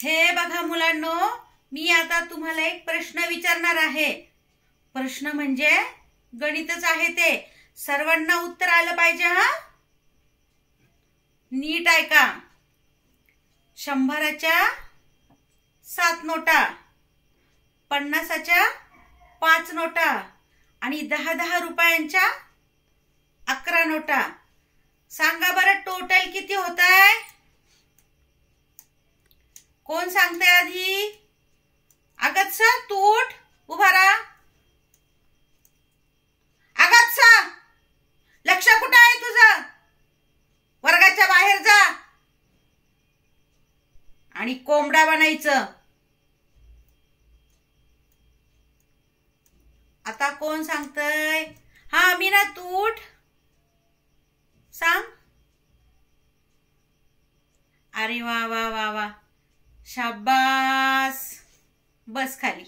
हे बघा मुलांनो, मी आता तुम्हाला एक प्रश्न विचारणार आहे। प्रश्न म्हणजे गणितच आहे, ते सर्वांना उत्तर आलं पाहिजे हा। नीट ऐका। 100च्या 7 नोटा, 50च्या 5 नोटा आणि 10 रुपयांच्या 11 नोटा। सांगा बरं टोटल किती होत आहे? कोण सांगते आधी? अगत्सा तू उठ, उभा राहा। अगत्सा, लक्ष कुठं आहे तुझं? वर्गाच्या बाहेर जा आणि कोंबडा बनायचं। आता कोण सांगतय? हा मीना तू उठ, सांग। अरे वा वा वा वा, शाबास, बस खाली।